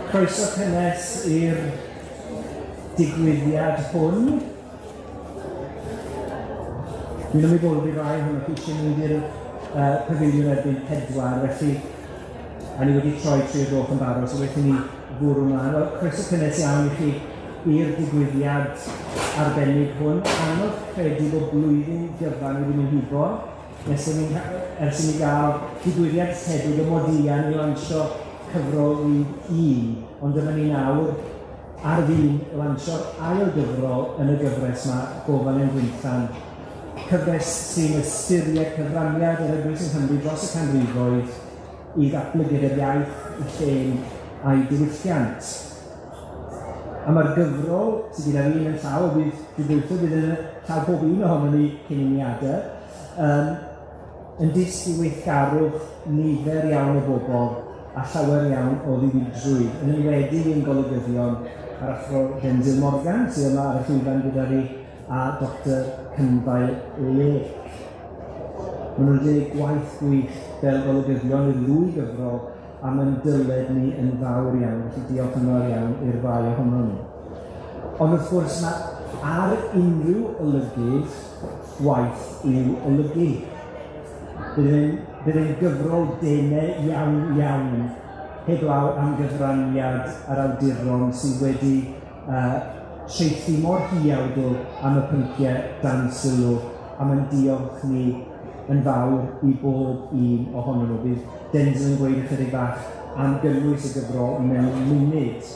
Croeso cynnes i'r digwyddiad hwn. Dwi'n ymwybodol i rai hwnnw chi eisiau mynd i'r pafiliwn erbyn 4, felly a ni wedi troi 3 o'r gloch yn barod, so wedyn ni fwrw ymlaen. Wel, croeso cynnes iawn i chi i'r digwyddiad arbennig hwn. Anodd credu bod blwyddyn gyfan wedi mynd hibo, ers i ni gael digwyddiad tebyg y Modian i lansio cyfrol 1, ond dyma ni nawr ar fin lansio'r ail gyfrol yn y gyfres yma, Gofal yn Gwynllan. Cyfres sy'n ystyried cyfraniad yr Eglwys yng Nghymru dros y canrifoedd i ddatblygu'r iaith, y llen a'i diwylliant. A mae'r gyfrol sydd gyda fi yn llaw, dwi'n bydd yn llaw pob un ohono ni cyn iniadau, yn dysgu weithgarwch nifer iawn o bobl a llawer iawn o ddiwydrwydd. Yn enwedig ein golygyddion ar Athro Morgan, sydd yma ar y llwyfan gyda fi, a Dr Cynfael Lech. Maen nhw'n dweud gwaith gwych fel golygyddion i'r ddwy gyfrol a mae'n dyled ni yn fawr iawn, felly diolch yn fawr iawn i'r ddau ohono ni. Ond wrth gwrs mae ar unrhyw olygydd gwaith i'w olygu. Bydd e'n gyfrol denau iawn, heblaw am gyfraniad ar awduron sydd wedi treithi mor hiawdl am y pynciau dan sylw, a mae'n diolch ni yn fawr i bob un ohonyn nhw. Bydd Denzel yn gweud ychydig bach am gynnwys y gyfrol mewn munud.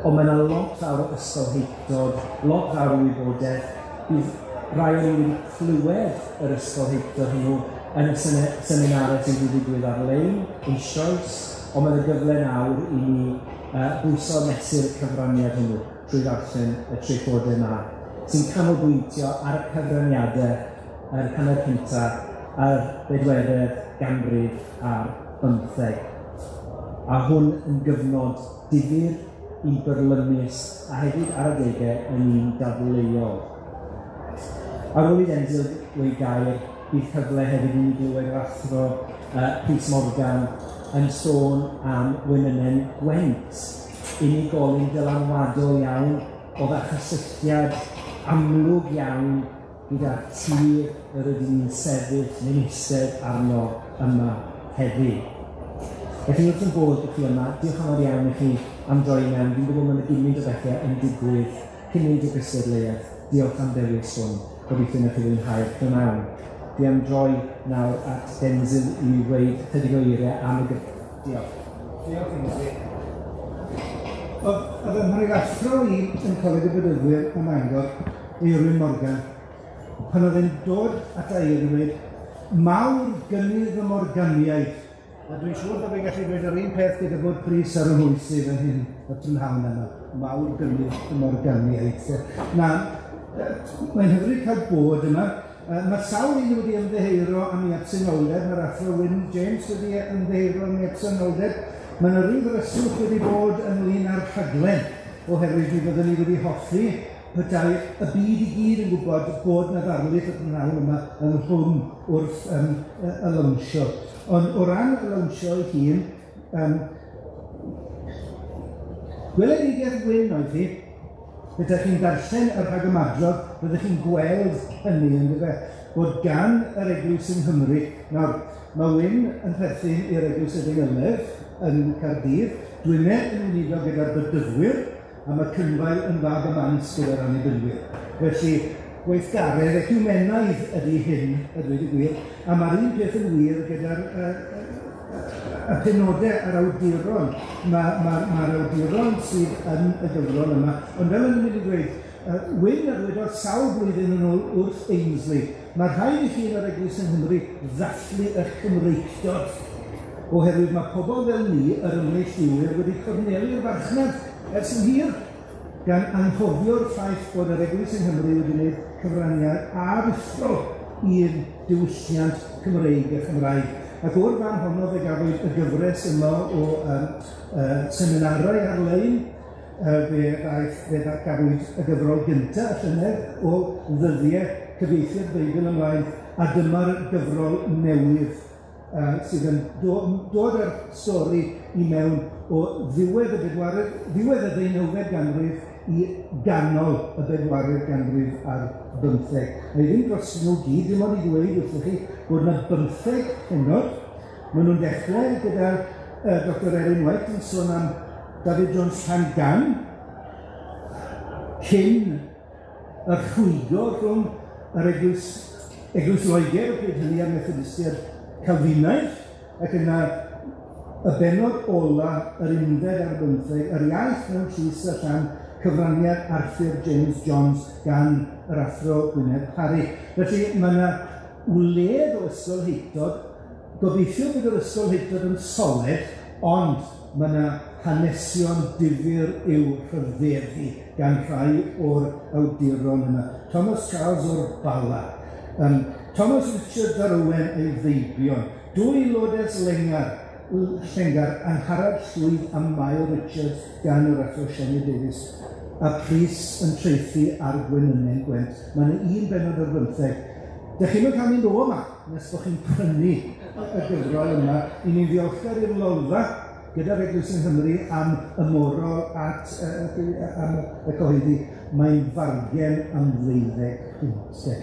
Ond mae yna lot fawr o ysgolheictod, lot fawr o wybodaeth. Bydd rai o'n wedi clywed yr ysgolheictod hwnnw yn y seminarau sy'n wedi digwydd ar-lein, eisoes, ond mae'n y gyfle nawr i ni bwyso mesur y cyfraniad hwnnw trwy ddarllen y treichodau yma, sy'n canolbwyntio ar y cyfraniadau yr hanner cyntaf a'r 16 ganrif ar 15. A hwn yn gyfnod difyr i byrlymus a hefyd ar adegau yn un dadleuol. Ar ôl i Denzel o'i gair, bydd cyfle hefyd i ni glywed yr athro Prys yn sôn am Gwenynen Gwent, unigolyn dylanwadol iawn o ddechrausythiad amlwg iawn gyda tir yr ydyn ni'n sefyll neu'n eistedd arno yma heddi. Felly wrth yn bod i chi yma, diolch yn fawr iawn i chi am droi mewn. Dwi'n gwybod mae'n gymaint o bethau yn digwydd cyn mynd i'r gystadleuaeth. Diolch am dewis hwn, gobeithio na chi fwynhau'r cymawn. Dwi am droi nawr at Denzel i weid chydig o eiriau am y gyfrol. Diolch. Diolch yn fawr. Oedd ym mhroeg athro i yn Coleg y Bedyddwyr ym Mangor, Eirwyn Morgan, pan oedd e'n dod at Eirwyn, mawr gynnydd y Morganiaeth. A dwi'n siŵr bod fi'n gallu dweud yr un peth gyda bod Prys ar y hwysydd yn hyn, y prynhawn yma, mawr gynnydd y Morganiaeth. Na, mae'n hyfryd cael bod yma. Mae sawl un wedi ymddeheiro am ei absenoldeb, mae'r athro Wyn James wedi ymddeheiro am ei absenoldeb. Mae'n yr un ddryswch wedi bod ynglyn â'r rhaglen, oherwydd mi fyddwn ni wedi hoffi petai y byd i gyd yn gwybod bod na ddarlith y prynhawn yma yn hwn wrth y lawnsio. Ond o ran y lawnsio ei hun, gweledigaeth Wyn oedd hi, ydych chi'n darllen yr rhagymadrodd, byddwch chi'n gweld hynny yn dyfa, bod gan yr Eglwys yng Nghymru. Nawr, mae Wyn yn perthyn i'r Eglwys y Gwenynen yn Caerdydd, Gwynedd yn unido gyda'r Bedyddwyr, a mae Cynfael yn fab y Mans gyda'r Annibynwyr. Felly, gweithgaredd ecumenaidd ydy hyn, a dweud y gwir, a mae'r un peth yn wir gyda'r y penodau ar awduron. Mae'r awduron sydd yn y gyfrol yma, ond fel yn mynd i dweud, Wyn a dwedodd sawl blwyddyn yn ôl wrth Ainsley, mae rhaid i chi yn yr Eglwys yng Nghymru ddathlu eich Cymreictod, oherwydd mae pobl fel ni, yr ymleithwyr, wedi cornelu'r farchnad ers yn hir, gan anghofio'r ffaith bod yr Eglwys yng Nghymru wedi gwneud cyfraniad aruthrol i'r diwylliant Cymreig a Chymraeg. Ac o'r fan honno fe gafwyd y gyfres yma o seminarau ar-lein, fe gafwyd y gyfrol gyntaf y llynedd o ddyddiau cyfieithu'r Beibl ymlaen, a dyma'r gyfrol newydd sydd yn dod â'r stori i mewn o ddiwedd y 19fed ganrif i ganol y 14eg ganrif ar 15. Mae ddim dros nhw gyd, dim ond i ddweud wrthych chi bod yna 15 hynod. Maen nhw'n dechrau gyda Dr Erin White yn sôn am David Jones Llangan, cyn y rhwygo rhwng yr Eglwys Loegr, pryd hynny ar Methodistiaid Calfinaidd, ac yna y benod ola yr 11 ar 15, yr iaith mewn llys a llan cyfraniad Arthur James Jones gan yr Athro Gwynedd Parry. Felly mae yna wledd o ysgolheictod, gobeithio bydd yr ysgolheictod yn solid, ond mae yna hanesion difyr i'w rhyfeddu gan rhai o'r awduron yma. Thomas Charles o'r Bala, Thomas Richard Darwen ei feibion, dwy lodes llengar Angharad Llwyd a Mael Richards gan yr Athro Siani Davies, a Prys yn treithi ar Gwenynen Gwent. Mae yna un benod o'r 15. Dych chi'n cael mynd o yma, nes bod chi'n prynu y gyfrol yma, i ni'n ddiolchgar i'r Lolfa gyda'r Eglwys yng Nghymru am y moral am y cyhoeddi. Mae'n fargen am 12.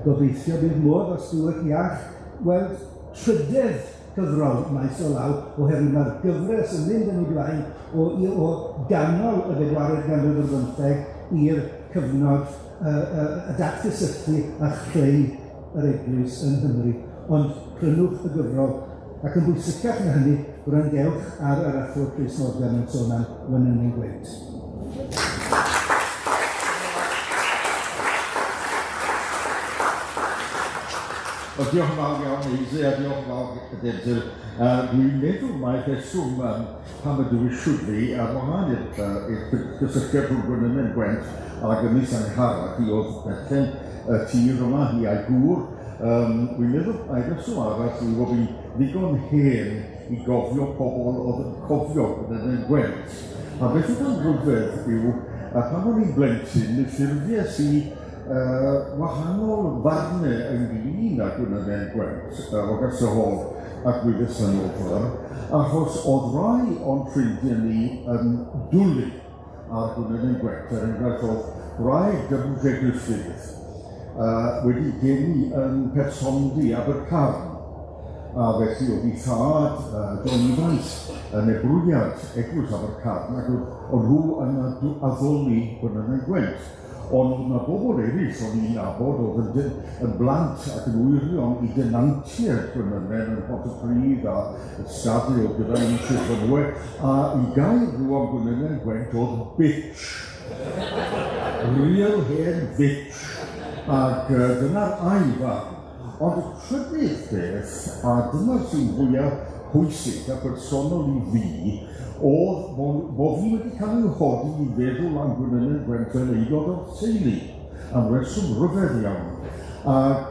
Gobeithio bydd modd os dywech iach weld trydydd cyfrol maes o law, oherwydd mae'r gyfres yn mynd yn ei blaen o ganol y 14eg ganrif ar 15 i'r cyfnod y datgysylltu a chreu yr Eglwys yng Nghymru. Ond prynwch y gyfrol, ac yn bwysicach na hynny, gwrandewch ar yr Athro Prys Morgan yn sôn am Gwenynen Gwent. Diolch yn fawr iawn Eisi, a diolch yn fawr Denzil. Dwi'n meddwl mae rheswm pam ydw i siwrni ar wahân i'r gysylltiad rhwng Gwenynen Gwent ac Ynys Angharad i oedd berchen y tir yma i a'i gŵr. Dwi'n meddwl mae rheswm arall i fod fi'n ddigon hen i gofio pobl oedd yn cofio Gwenynen Gwent. A beth yw'n rhyfedd yw, pan o'n i'n blentyn, mi ffurfiais i wahanol farnau ynglyn â Gwenynen Gwent o Garsahol ac Arglwyddes Llanofer, achos oedd rai o'n ffrindiau ni yn dwlu ar Gwenynen Gwent, enghraifft oedd rai Dyfrwy Griffith wedi geni yn Persondy Abercarn, a felly oedd ei thad John Evans yn ebrwyiad Eglwys Abercarn, ac oedd nhw yn addoli Gwenynen Gwent. Ond mae bobl eraill o'n i'n nabod oedd yn blant ac yn wirion i denantiaid Gwenynen yn Pontypridd a Ystadu o gyda un Siaradwr, a i gael nhw am Gwenynen Gwent oedd bitch. Real hen bitch. Ac dyna'r aifa. Ond y trydydd beth, a dyna sy'n fwyaf pwysig a personol i fi, oedd bod fi wedi cael ei hodi i feddwl am Gwenynen Gwent fel aelod o'r teulu, am reswm rhyfedd iawn. Ac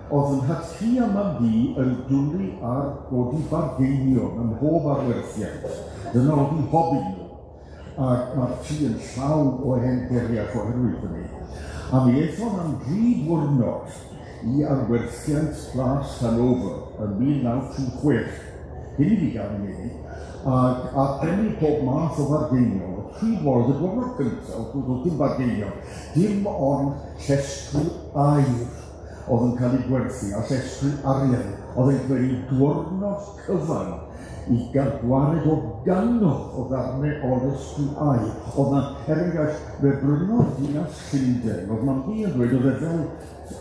oedd yn hatci am fi yn dwlu ar godi bargeinion yn hob arwerthiant. Dyna oedd ei hobi nhw. Ac mae'r tŷ yn llawn o hengeriach oherwydd hynny. A mi eithon am 3 diwrnod i arwerthiant Plas Llanofer yn 1936, hyn i fi gael ei wneud, a pennu pob math o bargeinion. O pryd oedd y diwrnod gyntaf, oedd dim bargeinion, dim ond llestri air oedd yn cael ei gwerthu, a llestri arian oedd yn gwneud diwrnod cyfan i gael gwared o ganodd o ddarnau o llestri air. Oedd na, enghraifft, fe brynodd dinas Llundain, oedd mam fi yn dweud,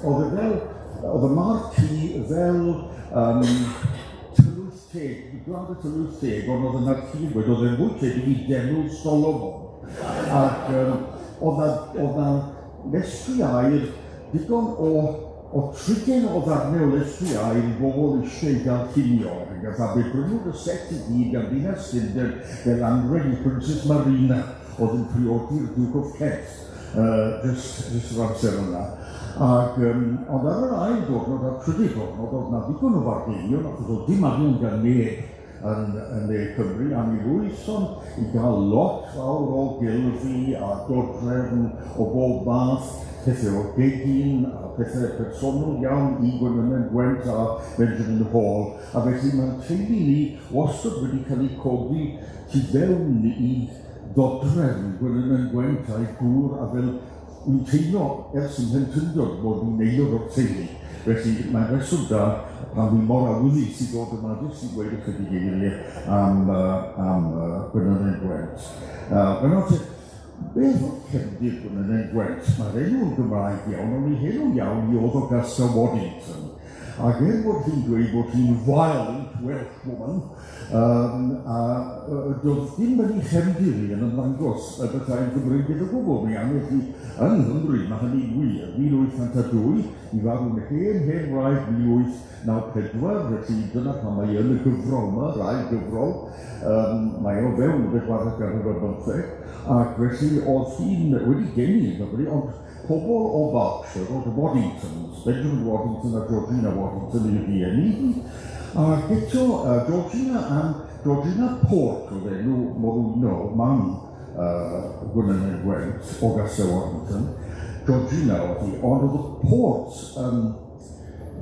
oedd y marci fel tylwyth teg, gwlad y tylwyth teg, ond oedd yna chi'n gweud, oedd e'n fwy tebyg i denw Solomon. Ac oedd na lestri air, digon o 30 o ddarnau o lestri air i bobl eisiau gael cinio. A fe brynwyd y set i gyd gan ddinas Llundain fel anreg i Princess Marina, oedd yn priodi'r Duke of Kent, jyst yr amser yna. Ond ar yr ail diwrnod a'r trydydd diwrnod, oedd na ddigon o fargeinion, achos oedd dim arian gan neb yn Ne Cymru, a mi lwyson i gael lot fawr o gylfi a dodrefn o bob math pethau o gegin, a pethau personol iawn I Gwenynen Gwent a Benjamin Hall, a felly mae'n teulu ni wastad wedi cael ei codi tu fewn I ddodrefn Gwenynen Gwent a'i gŵr, a fel wy'n teimlo ers yn hentyndod bod ni'n neilwr o'r teulu. Felly mae'n reswm da pan fi mor awyddus I ddod yma jyst I gweud ychydig eiliau am Gwenynen Gwent. Beth oedd cefndir Gwenynen Gwent? Mae'r enw'n Gymraeg iawn, ond ei henw iawn I oedd Augusta Waddington. Ac bod hi'n dweud bod hi'n violent Welsh woman, doedd dim yn ei chefndir I yn ymddangos y bethau'n Gymreig o gwbl. Mi anodd hi yn Nghymru, mae hynny'n wir. 1802, I farw'n hen wraig 1894, felly dyna pan mae yn y gyfrol yma, rai gyfrol. Mae o fewn y 415, ac felly oedd hi'n wedi geni yn Nghymru, ond pobl o Berkshire, oedd y Waddingtons, Benjamin Waddington a Georgina Waddington I rieni, ac eto Georgina Port oedd enw Morwno, mam Gwenynen Gwent, Augusta Waddington. Georgina oedd hi, ond oedd y Port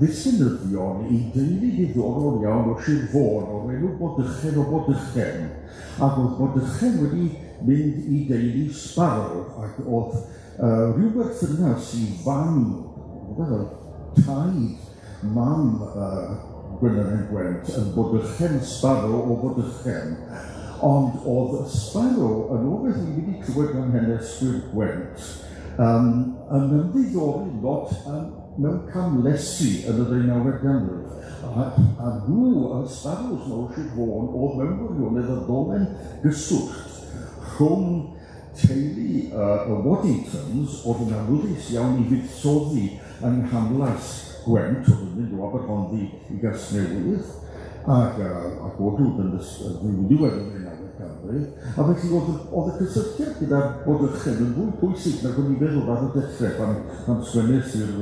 ddisgynyddion I deulu diddorol iawn o Sir Fôn, o'r enw Bodychen, ac oedd Bodychen wedi mynd I deulu Sparrow, ac oedd rhyw berthynas I fam, taid mam Gwenynen Gwent yn Bodychen Sparrow o Bodychen. Ond oedd Sparrow yn o beth I wedi clywed gan Heneswyr Gwent yn ymddiddori lot mewn camlesu yn y 19eg ganrif. A nhw, y Sparrows mawr Sir Fôn, oedd mewn gwirionedd y ddolen gyswllt rhwng teulu y Waddingtons oedd yn awyddus iawn I fuddsoddi yng Nghamlas Gwent, oedd yn mynd o Aberhonddu I Gasnewydd, ac odwyd yn ddiwedd yn 19eg ganrif. A felly oedd y cysylltiad gyda'r Bodychen yn fwy pwysig nag o'n I feddwl ar y dechrau pan sgwennes i'r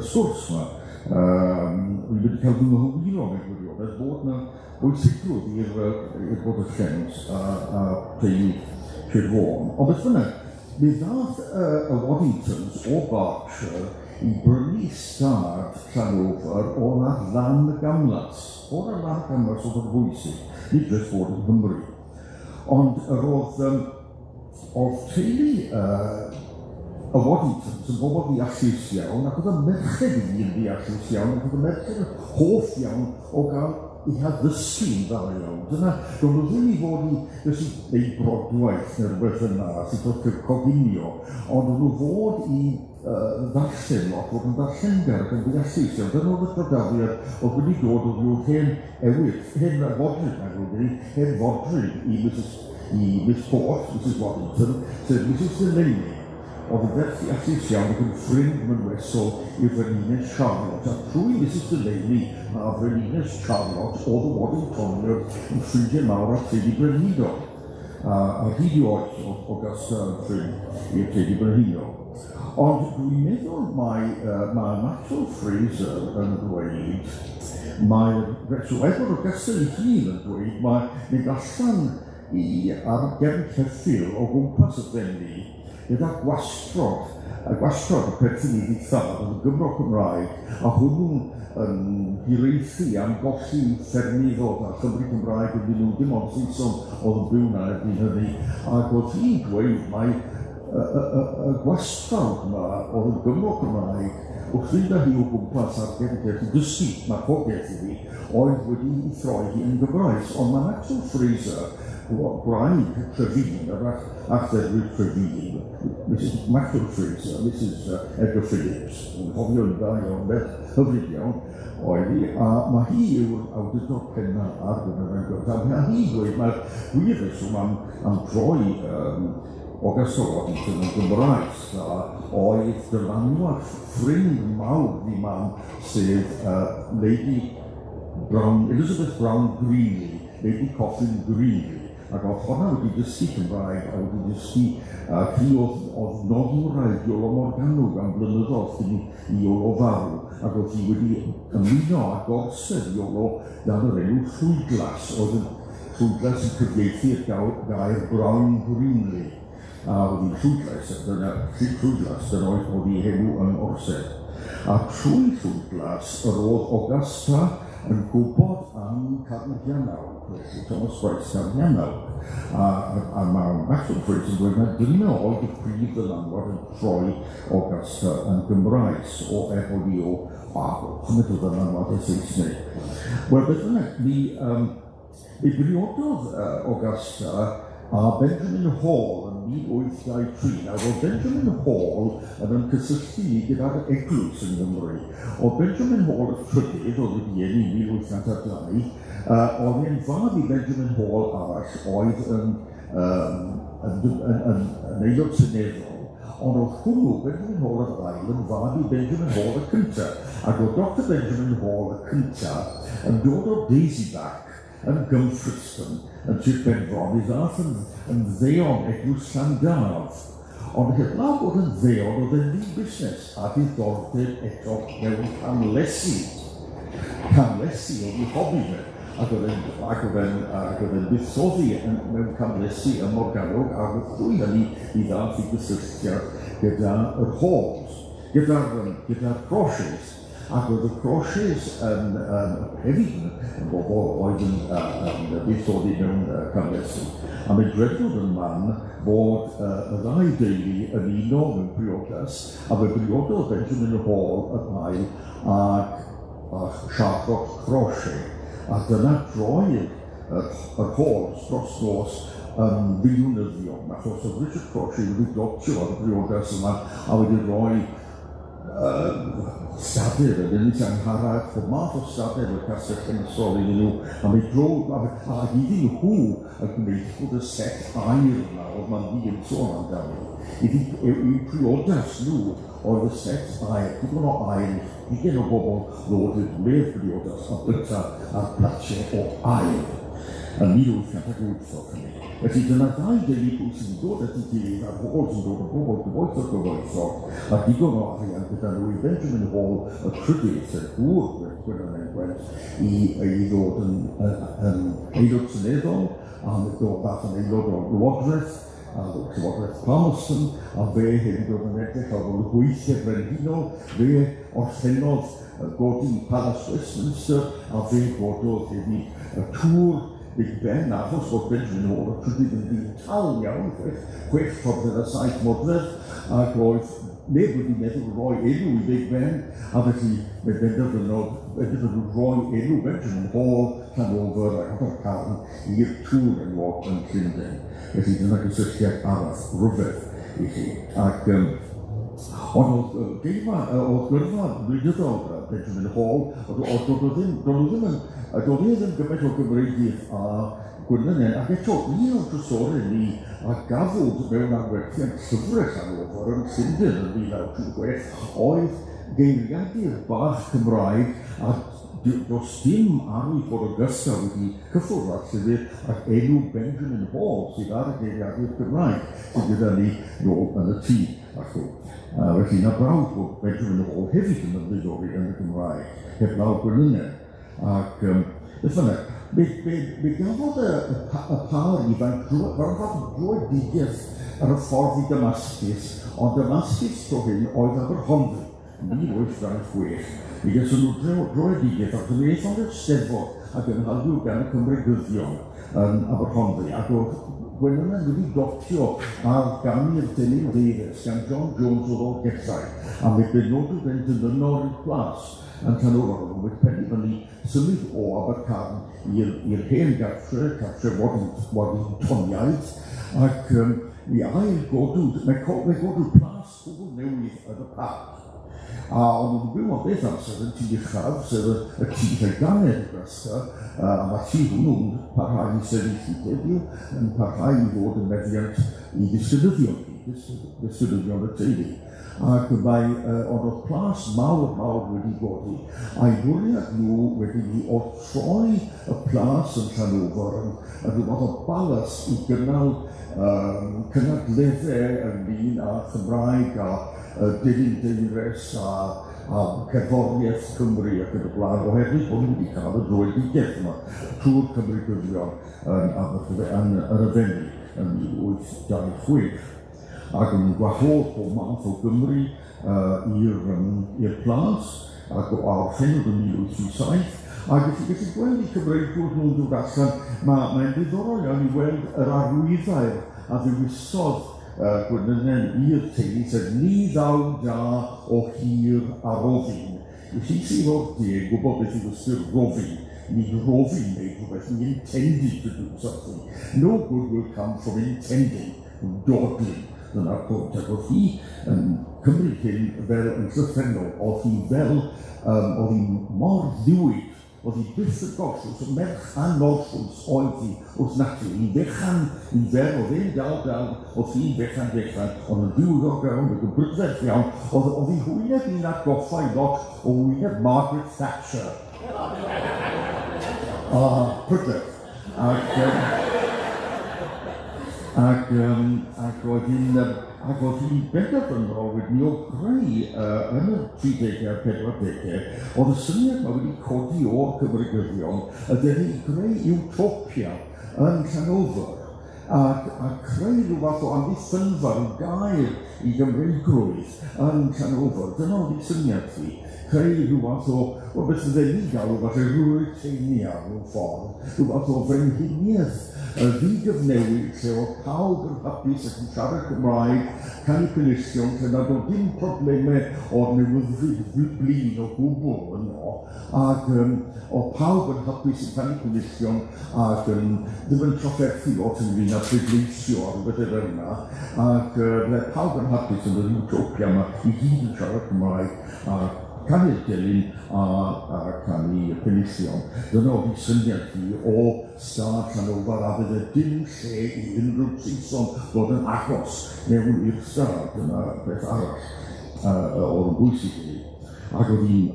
sgwrs yma. Wy'n wedi cael fy nghywirio mewn gwirionedd bod yna bwysigrwydd i'r Bodychens a teulu Sir Fôn. Ond beth bynnag, mi ddath y Waddingtons o Berkshire I brynu stad Llanofer o'r ar lan y gamlas. O'r ar lan y gamlas oedd yn bwysig, nid jyst bod yn Nghymru. Ond roedd teulu y Waddingtons yn bobl ddeallus iawn, ac oedd y merched I yn ddeallus iawn, ac oedd y merched hoff iawn o gael I addysgu'n dda iawn. Dyna, do'n nhw ddim I fod I ei brodwaith neu rhywbeth yna, sydd oedd coginio, ond do'n nhw fod I ddarllen lot, fod yn darllengar ac yn ddeallus iawn. Dyna oedd y brodafiad oedd wedi dod o rhyw hen ewydd, hen fodryg I Miss Port, Mrs Waddington, sef Mrs Delaney. Oedd yn ferch ddeallus iawn ac yn ffrind mynwesol i'r Frenhines Charlotte, a trwy Mrs Delaney a Frenhines Charlotte oedd y Waddingtoniwr yn ffrindiau mawr a teulu brenhinol. A hyd I oed Augusta yn ffrind i'r teulu brenhinol. Ond dwi'n meddwl mae Maxwell Fraser yn dweud, efo'r Augusta I hun yn dweud, mae'n mynd allan ar gefn ceffil o gwmpas y ddenu, gyda gwastrod, y perthyn I ddithad yn Gymro Cymraeg, a hwnnw yn hireithi am golli ffermydd a Chymru Cymraeg yn nhw dim ond Saeson oedd yn byw na erbyn hynny, ac oedd hi'n dweud mae y gwastrawd yma oedd yn Gymro Cymraeg, wrth fynd â hi o gwmpas ar gefn dysgu, mae pogaeth I fi, oedd wedi I throi hi yn Gymraes, ond mae Maxwell Fraser, gwraig Trefnwyd, a Achterwydd Trefnwyd, Mrs Maxwell Fraser, Mrs Edgar Phillips, yn hofio yn dda iawn, beth hyfryd iawn, oedd hi, a mae hi yw'r awdurdod penna ar Gwenynen Gwent, a mae hi dweud, mae'r wir reswm am droi Augusta Waddington yn Gymraes, oedd dylanwad ffrind mawr Ni mam, sef Lady Elizabeth Brown Greenley, Lady Coffin Greenley, ac oedd honna wedi dysgu Cymraeg a wedi dysgu chi oedd noddwr raidiol o Morgannwg am blynyddoedd cyn I olo farw, ac oedd hi wedi ymuno a gorsedd I olo dan yr enw Llwydlas, oedd yn Llwydlas yn cyfieithu'r gair Brown Greenley. a oedd hi'n llwydlais, dyna oedd hi henw yn orsedd. A trwy llwydlas, yr oedd Augusta yn gwybod am Carnhianaw, Thomas Price Carnhianaw. A mae Matthew Prys yn dweud na dyna oedd y prif ddylanwad yn troi Augusta yn Gymraes o efodi o chymryd o ddylanwad y Saesneg. Wel, beth bynnag, mi briododd Augusta a Benjamin Hall yn 1823. Nawr, oedd Benjamin Hall yn ymcysylltu ni gyda'r Eglwys yn Nghymru. Oedd Benjamin Hall y trydydd, oedd wedi enni 1802, oedd e'n fab i Benjamin Hall arall oedd yn aelod seneddol, ond oedd hwnnw, Benjamin Hall yr ail, yn fab i Benjamin Hall y cyntaf. Ac oedd Dr Benjamin Hall y cyntaf yn dod o Daisybach yn Gymffryston, yn Sir Benfro, mi ddath yn ddeon Eglwys Llandaf. Ond heblaw bod yn ddeon, oedd yn ni busnes a diddordeb eto mewn camlesu. Camlesu oedd ei hobi fe, ac oedd e'n buddsoddi mewn camlesu ym Morgannwg, a ddwy hynny i ddath i gysylltiad gyda'r Halls, gyda'r Crauchetes. Ac oedd y Crauchetes hefyd yn bobl oedd yn buddsoddi mewn camlesu. A mae'n dredwyd yn man bod y ddau deulu yn uno mewn priodas, a fe briododd Benjamin Hall y ail ac Charlotte Crauchet. A dyna droi'r Halls dros nos yn ddiwnyddion, achos oedd Richard Crauchet wedi dotio ar y briodas yma a wedi rhoi stadyr, yn unig angharad, bod math o stadyr y Castell Cenedlaethol iddyn nhw, a mae drog, a iddyn nhw yn gwneud bod y set air yna, oedd ma'n ddi'n sôn amdano. I'w priodas nhw oedd y set air, digon o air, digon o bobl ddod i'r lef priodas a byta ar platiau o air. Yn 1808 o hynny. Felly dyna ddau deulu pwy sy'n dod at ei gilydd a'r bobl sy'n dod o bobl gyfoethog gyfoethog a digon o arian gyda nhw i Benjamin Hall y trydydd, sef gŵr Gwenynen Gwent, i ddod yn aelod seneddol a fath yn aelod o Llywodraeth, a Llywodraeth Palmerston, a fe hefyd oedd yn edrych ar ôl y gweithiau brenhinol, fe orllenodd godi Palace Westminster, a fe gododd hefyd y tŵr Big Ben, achos bod Benjamin Hall y trydydd yn dyn tal iawn, chwech ffordd a 7 modfedd, ac oedd neb wedi meddwl roi enw i Big Ben, a felly mae benderfynodd roi enw Benjamin Hall, Llanofer a Abercarn i'r tŵr enwog yn Llundain. Felly dyna gysylltiad arall rhyfedd i chi. Ac ond oedd gyrfa wleidyddol Benjamin Hall, doedd ddim gymaint o gyfreiddydd a Gwynllan, ac eto un o'r trysorau ni a gafwyd mewn agwerthiant llyfrau Llanofer yn Llundain yn 1926 oedd geiriadur bach Cymraeg a does dim arwydd bod Augusta wedi cyffwrdd â'r llyfr ac enw Benjamin Hall sydd ar y geiriadur Cymraeg sydd gyda ni nôl yn y tŷ. Felly na brawd bod Benjamin Hall hefyd yn ymwneud yn y Gymraeg, heblaw Gwenynen. Ac beth bynnag, fe gafodd y par ifanc droeddigaeth ar y ffordd i Damascus, ond Damascus tro hyn oedd Aberhonddu, 1826. Mi gysyn nhw droeddigaeth ac yn eithaf o'r Steddfod ac yn halw gan y Cymregyddion yn Aberhonddu. Ac oedd Gwenynen wedi dotio ar gani'r Denin Davies gan John Jones o Ddolgellau, a mae benodwyd yn dynynol i'r plas yn Llanofer, ond wedi penderfynu symud o Abercarn i'r hen gartre Waddingtoniaid, ac mi ail godwyd, mae godwyd plas gwbl newydd yn y parc. A ond nhw'n byw am beth amser yn tŷ uchaf, sef y tŷ Llangannedd Augusta, a mae tŷ hwnnw'n parhau i sefyll i heddiw, yn parhau i fod yn meddiant i ddisgynyddion y teulu. Ac ond oedd plas mawr wedi godi, a'i bwriad nhw wedi ni o troi y plas yn Llanofer yn rhywbeth o balas i gynnal cynadleddau ynglyn â Chymraeg a dilyn deures a cerddoriaeth Cymru ac yn y blaen, oherwydd bod nhw wedi cael y droeddigaeth yma trwy'r Cymrigyddion yn y Fenni yn 1826. ac yn gwahodd pob math o Gymru i'r plas, ac o'r llenwyd yn 1837, ac ydych chi'n gallu gweld i Cymreigwr nhw'n dod allan, mae'n ddiddorol iawn i weld yr arwyddau a ddewisodd Gwenynen i'r teulu, sef ni ddaw da o hir a rofin. I chi sy'n o'r deg gwybod beth yw ystyr rofin, ni rofin neu rhywbeth, ni intended to do something. No good will come from intending, dodling. Dyna'r pwynt, ac oedd hi yn cymryd hyn fel yn llythrenol, oedd hi mor ddiwyd, oedd hi byth y gosws, y merch a norsws oedd hi wrth natu, hi'n fechan i fel, oedd e'n dal, oedd hi'n fechan, ond yn diwyddo'r gawn, yn gybrydferth iawn, oedd hi hwyneb i'n atgoffa i lot o hwyneb Margaret Thatcher. Prydferth. Ac oedd hi'n benderfynol wedi o greu yn y 30au a 40au, oedd y syniad yma wedi codi o'r Cymrygyddion ydy hi greu utopia yn Llanofer a creu rhywbeth o amddiffynfa, rhyw gair i Gymreigrwydd yn Llanofer. Dyna oedd ei syniad hi. Creu rhywbeth o beth ydyn ni gael rhywbeth o Ruritania mewn ffordd, rhywbeth o frenhiniaeth ddigyfnewid lle oedd pawb yn hapus ac yn siarad Cymraeg, cael eu cynnistion, lle nad oedd dim problemau o'r newyddfyd blin o gwbl yno, ac oedd pawb yn hapus yn cael eu cynnistion ac ddim yn trafferthu o ynglyn â pleidleisio ar rhywbeth yr yna, ac ble pawb yn hapus yn yr utopia yma i gyd yn siarad Cymraeg, canu'r dilyn a canu y penillion. Dyna oedd ei syniad hi o stad Llanofer a fydd y dim lle i unrhyw Saeson fod yn agos mewn i'r stad. Dyna beth arall oedd yn bwysig i. Ac oedd hi'n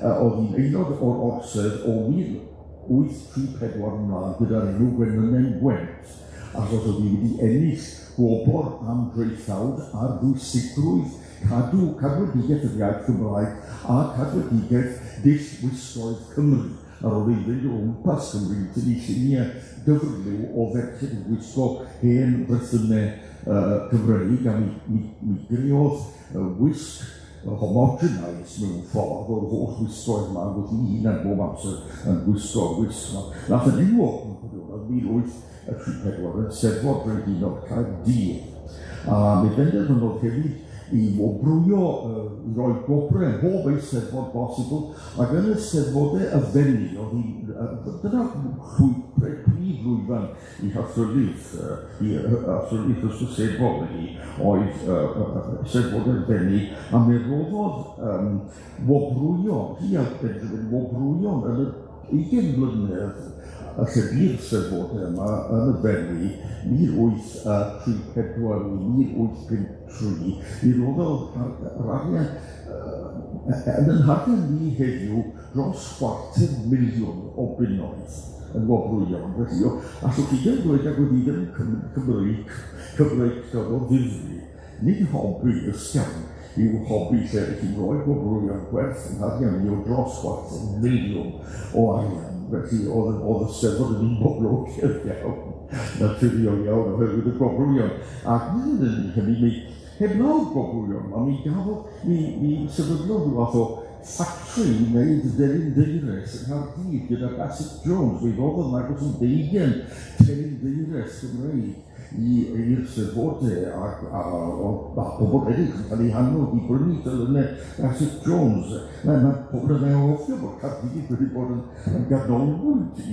aelod o'r orsedd o 1834 ymlaen gyda'r enw Gwenynen Gwent, achos oedd hi wedi ennill gwobr am dreithawd a'r bwysigrwydd cadwedigaeth yr iaith Gymraeg a cadwedigaeth dillwisgoedd Cymru. Ar ôl ei fynd o gwmpas Cymru, dyn ni lluniau gyfrlyw o ferched yn gwisgo hen brythynau Cymreig a mi greodd wisg homogenised mewn ffordd o'r holl wisgoedd yma, oedd hi hun am bob amser yn gwisgo'r wisg yma. Nath yn enwog yn 1834 yn Steddfod Brenhinol Caerdydd. A mi benderfynodd hefyd i wobrwyo, i roi gobrau yn hob eisteddfod bosibl, ac yn y steddfodau y fenni, dyna prif lwyfan i Hathrolith, ys y steddfod ydi, oedd steddfodau fenni, a mi roddodd wobrwyo, hi a Benjamin wobrwyo yn y 20 mlynedd a lle bydd steddfodau yma yn y fenni 1834 i 1853, mi roddodd yr arian yn yn harian ni heddiw dros 250,000 o bunnoedd yn wobrwyon. Felly, allwch chi ddim dweud ac wedi ddim Cymreig o ddifri, nid hobi ysgawn i'w hobi lle chi'n rhoi wobrwyon gwerth yn harian ni o dros 250,000 o arian. Felly, oedd y steddfod yn un boblogaidd iawn, naturiol iawn oherwydd y gobrwyon. Ac nid yn hynny, mi heblaw gobrwyon, a mi sefydlodd rhywbeth o ffactri i wneud delyn-deires yn Nghaerdydd gyda Bassett Jones. Mi roedd yn agos yn 20 delyn-deires Gymreig i'r steddfodau a pobl eraill yn cael ei hannog i brynu dylunau Bassett Jones. Mae pobl yn eofio bod Caerdydd wedi bod yn ganolbwynt i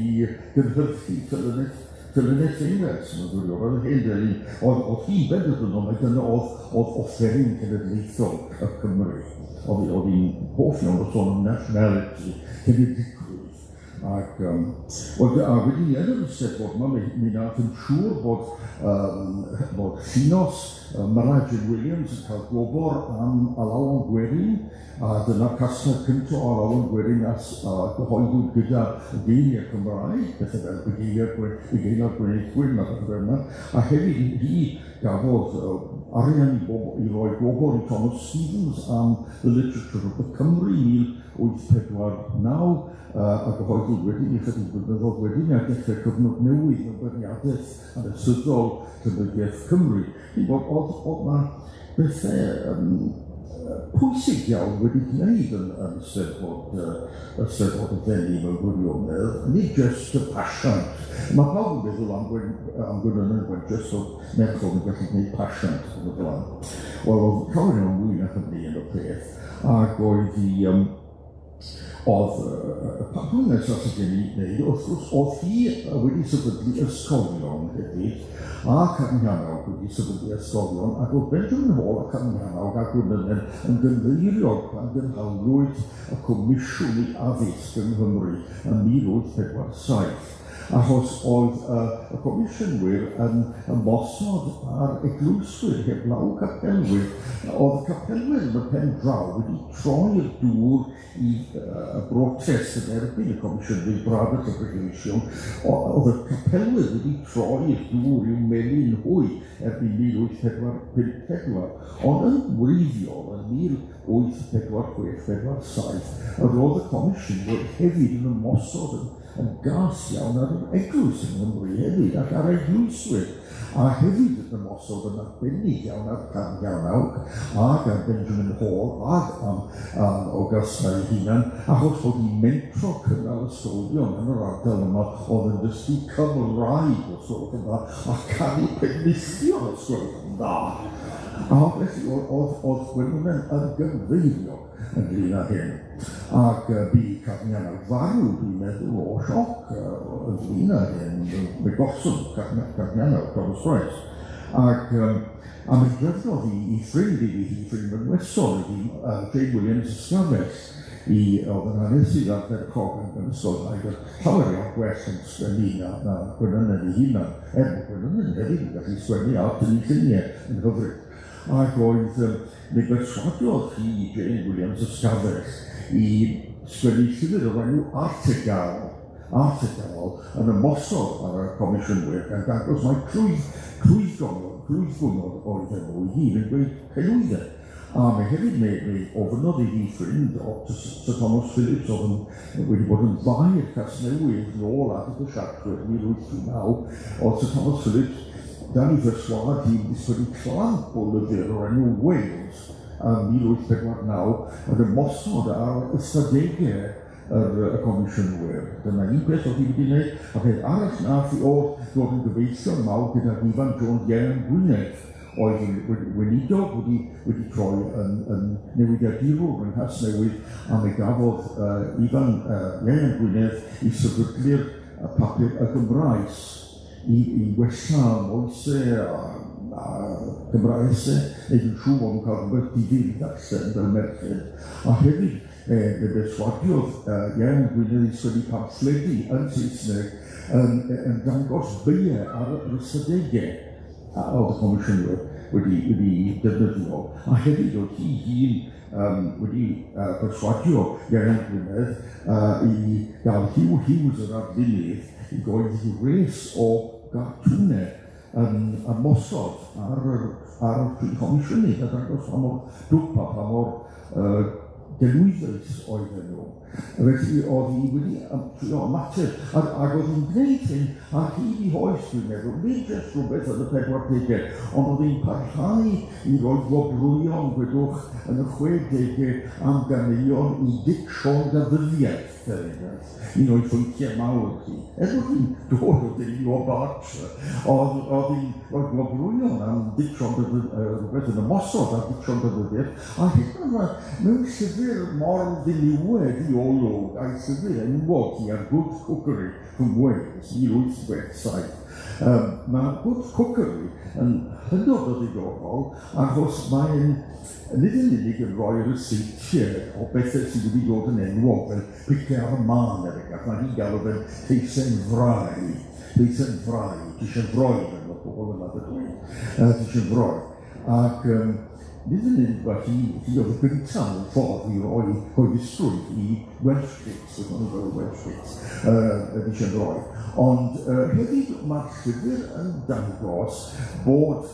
gynhyrchu dylunau teires. Oedd hen delyn, oedd hi'n benderfynol, mae dyna oedd offeryn cenedlaethol y Cymru. Oedd hi'n hoff iawn o sôn am nationality, cenedlaethrwydd. Ac wedi yn y steddfod yma, mi nath yn siŵr bod llunos Marajan Williams yn cael gwobr am Alawan Gwerin, a dyna casnau cyntaf o Alawan Gwerin a gyhoeddwyd gyda geiriau Cymraeg, bethau fel geiriau Gwenynen a bethau fel yna. A hefyd hi gafodd arian i roi gwobr i Thomas Stevens am the literature of the Cymru 1849 a gyhoeddwyd wedyn i chydig blynyddoedd wedyn a dechrau cyfnod newydd o beirniadaeth hanesyddol Trefnwyd Cymru. Oedd yna bethau pwysig iawn wedi gwneud yn Eisteddfod y Fenni mewn gwirionedd, nid just y pasiant. Mae pawb yn meddwl am Gwenynen yn Gwent, just o merchol yn gallu gwneud pasiant yn y blaen. Wel, oedd cael yn mwy na hynny yn y peth, ac oedd hi Dwi'n nes os ydyn ni wneud, wrth gwrs, oedd hi wedi sefydlu ysgolion hefyd, a Carnhianawg wedi sefydlu ysgolion, ac oedd Benjamin Hall a Carnhianawg a Gwenynen yn gyfeirio pan gynhalwyd y Comisiwn i Addysg yng Nghymru yn 1847. Achos oedd y Comisiynwyr yn ymosod ar eglwyswyr heblaw capelwyr. Oedd y capelwyr yn y pen draw wedi troi'r dŵr i brotest yn erbyn y Comisiynwyr brad y Cyfregeisiwn. Oedd y capelwyr wedi troi'r dŵr i'w melyn hwy erbyn 1854. Ond yn wreiddiol yn 1846-47, roedd y Comisiynwyr hefyd yn ymosod yn gas iawn ar yr eglwys yng Nghymru hefyd, ac ar eglwyswyr, a hefyd yn ymosod yn arbennig iawn ar Carnhianawg, ac ar Benjamin Hall, ac am Augusta ei hunan, achos bod hi'n mentro cynnal ysgolion yn yr ardal yma, oedd yn dysgu Cymraeg o sôn yma, a canu penillio'r ysgolion yn dda. A felly oedd Gwynllan yn gyfeirio ynglyn â hyn. Ac bu Carnhianawg farw, dwi'n meddwl, o sioc ynglyn â hyn, me gosod Carnhianawg, Thomas Prys. Ac a mi drefnodd i ffrind ffrind yn wesol, Jane Williams ysgafell, oedd yn hanesydd ar Fercog yn ysgol, ac llawer iawn gwell yn sgwennu na Gwenynen ei hunan, Gwenynen hefyd yn gallu sgwennu a dynnu lluniau yn hyfryd. Ac oedd mi berswadiodd hi Jane Williams ysgafell i sgwennu llyfr o'r enw Artegol yn ymosod ar y Comisiynwyr, gan dangos mae crwyddfwynod oedd enw i hi yn gweud celwyddau. A mae hefyd me ofynodd i hi ffrind Sir Thomas Phillips oedd wedi bod yn faer Casnewydd nôl at y Siaradwr 1839, oedd Sir Thomas Phillips dan i ferswad hi'n disgwyl clamp o lyfr o'r enw Wales yn 1849 yn ymosod ar ystadegau y Comisiynwyr. Dyna un peth oedd hi wedi gwneud, a peth arall nath i oedd dod yn gyfeillio mawr gyda Ifan John Gwynedd, oedd yn weinidog wedi troi yn newidiadurwr yng Nghasnewydd, a mi gafodd Ifan Gwynedd i sefydlu'r papur y Gymraes i wella moesau a Gymraesau, neu yn siŵr bod nhw'n cael rhywbeth difyr i darllen fel merched. A hefyd, fe beswadiodd Gwynedd i sgwennu pamffledi yn Saesneg yn dangos beiau ar yr ystadegau oedd y Comisiynwyr wedi defnyddio. A hefyd oedd hi wedi perswadio Gwynedd i gael Hugh Hughes yr arlunydd i goeddi res o gartwnau yn ymosod ar y Comisiynydd a dangos pa mor dwpa, pa mor gelwyddus oedden nhw. Felly oedd hi wedi trio ymateb, ac oedd hi'n gwneud hyn ar hyd i hoes, dwi'n meddwl, nid jyst rhywbeth yn y 40au, ond oedd hi'n parhau i roi wobrwyon, gwedwch, yn y 60au am ganeuon i dicsio'n gyfyddiaeth, un o'i ffwyntiau mawr chi. Oedd hi'n dod o dyn o Bartra, oedd hi'n rhoi wobrwyon am dicsio'n rhywbeth yn ymosod ar dicsio'n gyfyddiaeth, a hyd mewn llyfr mor ddiniwed i olwg a'i llyfr enwog hi ar Good Cookery from Wales, 1867. Mae Good Cookery yn hynod o ddiddorol, achos mae'n nid yn unig yn rhoi'r seitiau o bethau sydd wedi dod yn enwog, fel picau ar y man ac mae hi'n gael o fel teisen frai, tisio froi fel o bobl yma dydw tisio froi. Ac nid yn unig bod hi oedd y gyntaf yn ffordd i roi hoeddistrwydd i Welsh Cakes, oedd nhw'n fel Welsh Cakes, eisiau roi. Ond hefyd mae'r llyfr yn dangos bod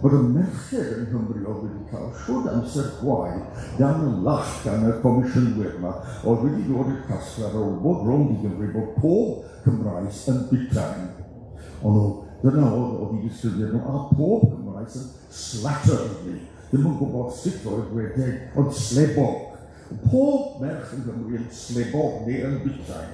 bod y merched yng Nghymru oedd wedi cael siwrd amser gwael dan y lach gan y comisiynwyr yma oedd wedi dod i'r casgar o bod rownd i Gymru bod pob Cymraes yn Brydain. Dyna oedd i disgrifio nhw, a pob Cymraes yn slatterly. Ddim yn gwybod sut oedd wedi, ond slebog. Pob merch yn Gymru yn slebog neu yn Brydain.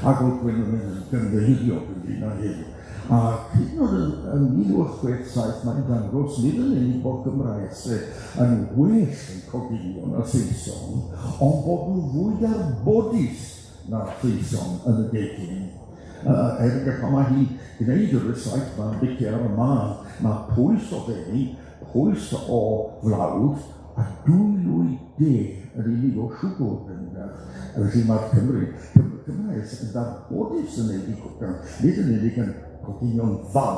Ac oedd Gwynllan yn gymddeithio gyda hyn. A hyd yn oed yn 1867 mae'n dangos nid yn unig bod Gymraes yn well yn coginio na'r Saeson, ond bod nhw fwy arbodus na'r Saeson yn y gegin. Pan mae hi'n gwneud yr saith ma'n bicer yma, mae pwys o ddeni, pwys o flawd, a 280 yn unig o siwgr yn felly mae'r Cymraes yn arbodus yn ei gwcan, nid yn unig yn coginio'n dda,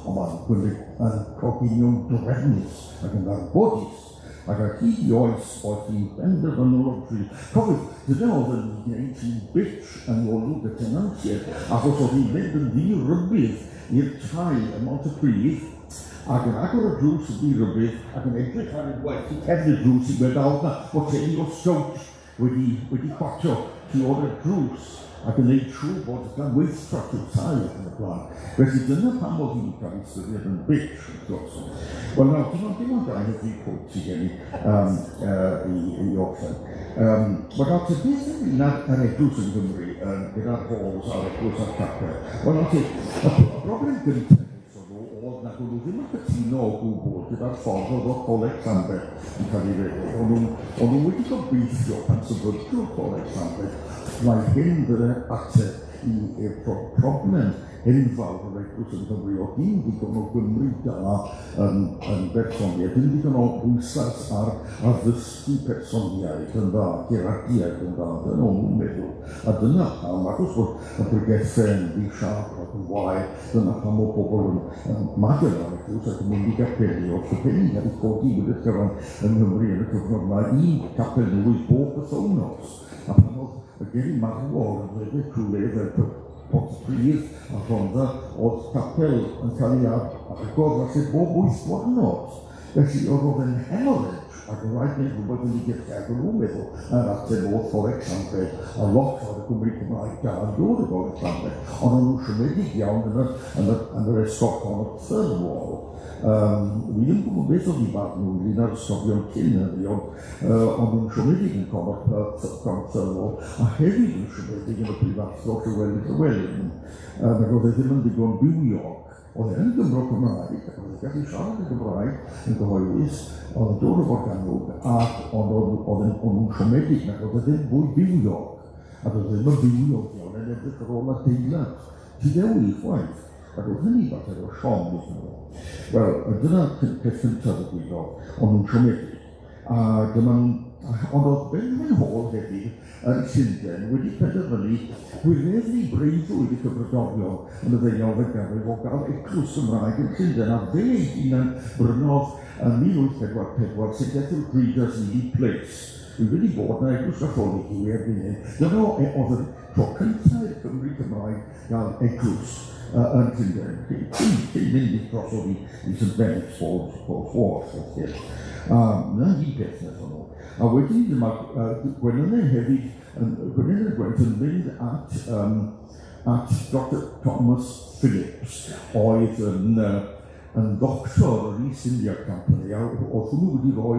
ond mae'n coginio'n drefnus ac yn arbodus. Ac ar hyd i oes oedd hi'n benderfynol o bryd. Cofiwch, dyna oedd yn gwneud hi'n bitch yn olwg y tenantiaid, achos oedd hi'n mynd yn ddi-rybydd i'r tai ym Montepridd, ac yn agor y drws yn ddi-rybydd, ac yn edrych ar y gwaith i cefn y drws i gwedawd na o teulu o sgowt wedi chwatio tu o'r drws, ac yn ei trwy bod gan weithio trwy'r tai ac yn y blaen. Felly dyna pam oedd hi'n cael ei ystyried yn bitch, wrth gwrs. Wel nawr, dim ond gael y fi cwt i gen i orffen. Wel nawr, te beth ydy na'r eglwys yn Gymru, gyda'r halls a'r eglwys a'r capel? Wel nawr, y broblem gyntaf oedd nad o'n nhw ddim yn cytuno o gwbl gyda'r ffordd oedd o Coleg Llanbed yn cael ei redeg. O'n nhw wedi gobeithio pan sefydlu'r Coleg Llanbed mae hyn fydde ateb i'r problem enfawr o'r eglwys yn Gymru o dim digon o Gymru da yn bersoniaeth, dim digon o bwysas ar ddysgu personiaeth yn dda, geradiaeth yn dda, dyna o'n nhw'n meddwl. A dyna pam, achos bod y Brygeffen, Bishop ac yn wael, dyna pam o bobl yn mader ar eglwys ac yn mynd i gapeli, o'r capeli wedi codi wedi'r cyfan yng Nghymru yn y cyfnod yma, un capel newydd bob wythnos. A pan oedd y geri marwol yn wedyn cwledd y Prys a Rhondda, oedd capel yn cael ei agor felly bob 8 diwrnod. Felly oedd yn hemorrhage ac yn rhaid wneud rhywbeth yn ei gyrchau ac yn nhw'n meddwl yn ateb o'r Coleg Llanbed a lot o'r Cymru Cymraeg da yn dod y Coleg Llanbed, ond o'n nhw'n siomedig iawn yn yr esgogon o'r Cyfrol. Fi ddim yn gwybod beth oedd i barn nhw ynglyn â'r ysgogion cyn hynny, ond nhw'n siomedig yn Cyfrol a hefyd yn siomedig yn y prifathro Llywelyn, ac oedd e ddim yn digon bywiog. Oedd e'n Gymro Cymraeg, ac oedd e'n gallu siarad y Gymraeg yn gyhoeddus, oedd e'n dod o Forgannwg, ac oedd nhw'n siomedig, ac oedd e ddim fwy bywiog, ac oedd e ddim yn bywiog iawn, yn edrych ar ôl adeilad. Ti dewi chwaith, ac oedd hynny fath o siom iddyn nhw. Wel, dyna'r peth cyntaf y gwyddo, ond nhw'n siomedig. Ond oedd Ben Hall hefyd yn Llundain wedi penderfynu gwireddu breuddwyd y cyfredorion yn y ddeuawfed ganrif o gael eglwys Gymraeg yn Llundain a fe ei hunan brynodd yn 1844 sy'n dethol Breeders Needy Place. Fi wedi bod na eglwys Gatholig i erbyn hyn. Dyna oedd y tro cyntaf i'r Cymru Cymraeg gael eglwys yn Llundain. Cyn mynd i drosodd i St Benet's Forth. Na hi beth nes o'n nhw. A wedyn mae Gwenynen hefyd, Gwenynen Gwent yn mynd at Dr Thomas Phillips, oedd yn doctor yr East India Company, a oedd hwnnw wedi rhoi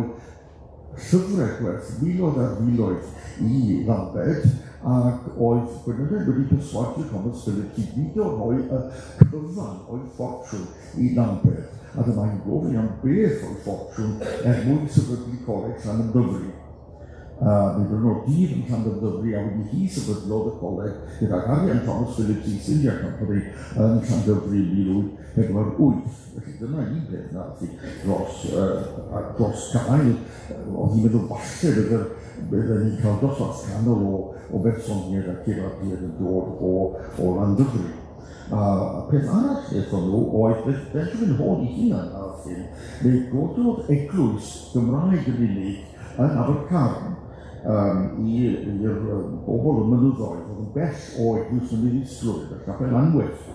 llyfrau gwerth miloedd a miloedd i Lambed, ac oedd Gwenynen wedi perswadio Thomas Phillips i gyd o rhoi y cyfan o'i ffortiwn i Lambed. A dyma'n gofyn am beth o'i ffortiwn mwyn sefydlu Coleg Llanymddyfri. Mi bryn o'r dydd yn Llanymddyfri a wedi hi sefydlodd y coleg gyda'r arian Thomas Phillips East India Company yn Llanymddyfri 1848. Felly dyna un peth nath i dros gael. Oedd hi'n meddwl falle bydden ni'n cael dosbarth canol o bersoniaid ac iradiad yn dod o Llanymddyfri. A peth arall eithon nhw oedd Benjamin Hall i hunan ar hyn, fe gododd eglwys Gymraeg yn unig yn Abercarn i'r bobl y mynyddoedd oedd yn bell o eglwys yn Ddisglwyd, y capel Anweth.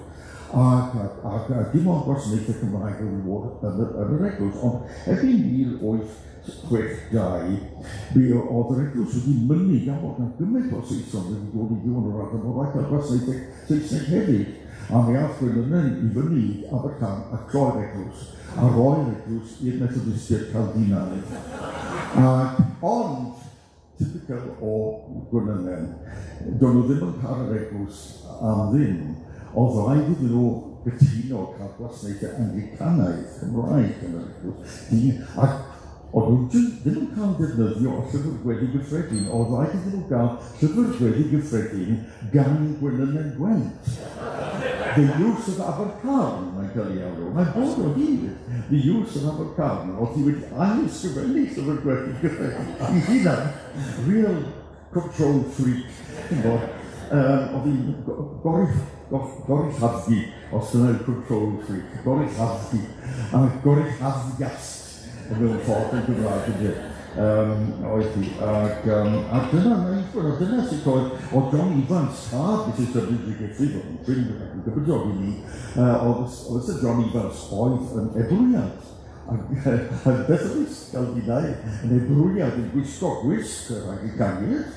Ac dim ond gwasanaethau Cymraeg oedd fod yn yr eglwys, ond erbyn 1862, oedd yr eglwys wedi mynnu gan bod yna gymaint o Saeson wedi dod i fyw yn yr ardal, bod rhaid cael gwasanaethau Saesneg hefyd. A mi ath Gwynllan i fyny Abercan a troi'r eglwys, a roi'r eglwys i'r Methodistiaid Caldinaidd. Ond, typical o Gwynllan, do'n nhw ddim yn cael yr eglwys am ddim, oedd rhaid iddyn nhw gytuno cael gwasanaethau Anglicanaidd Cymraeg yn yr eglwys. Ac oedd nhw ddim yn cael defnyddio o llyfrgweddi gyffredin, oedd rhaid iddyn nhw gael llyfrgweddi gyffredin gan Gwynllan Gwent. The use of Abercarn, mae'n cael ei alw. Mae'n bod o hyd, the use of Abercarn, oedd hi wedi ail-sgrifennu llyfrgweddi gyffredin. I hunan, real control freak. Oedd hi'n goruchaddgu, os dyna'r control freak, goruchaddgu, a goruchaddgast yn mewn ffordd yn Gymraeg ydy. Oedd hi, ac dyna sy'n coed, o John Evans, Mrs. W. Griffith, oedd yn ffrind yn gybydog i ni, oedd Sir John Evans oedd yn ebrwriad. Ac beth oedd Caldinaidd yn ebrwriad yn gwisgo gwisg yr Anglicanaidd,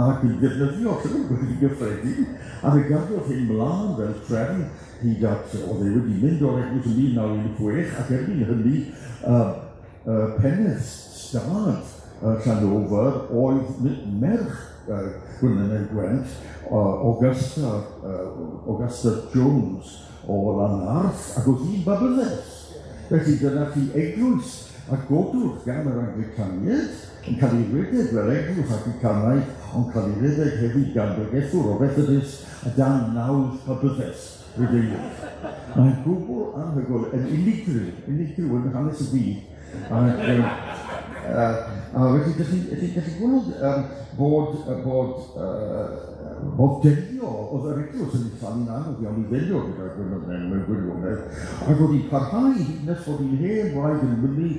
ac yn defnyddio llyfrgweddi gyffredin, a fe gadwodd hyn mlaen fel trefn hyd at, oedd ei wedi mynd o'r eglwys yn 1916, ac erbyn hynny, peneth stad Llanofer oedd merch Gwynllan Gwent, Augusta Jones o Llanofer, ac oedd hi'n Babyddes. Felly dyna chi eglwys a godwr gan yr Anglicaniaid, yn cael ei redeg fel eglwys Anglicanaidd, ond cael ei redeg hefyd gan bregethwr o Methodist a dan nawdd Babyddes. Mae'n gwbl anhygoel yn unigryw yn hanes y byd. A felly, ydych chi'n gweld bod delio oedd yr eglwys yn eitha'n anodd iawn i delio gyda'r Gwynllan mewn gwirionedd, ac oedd hi'n parhau hyd nes fod hi'n hen wraig yn mynd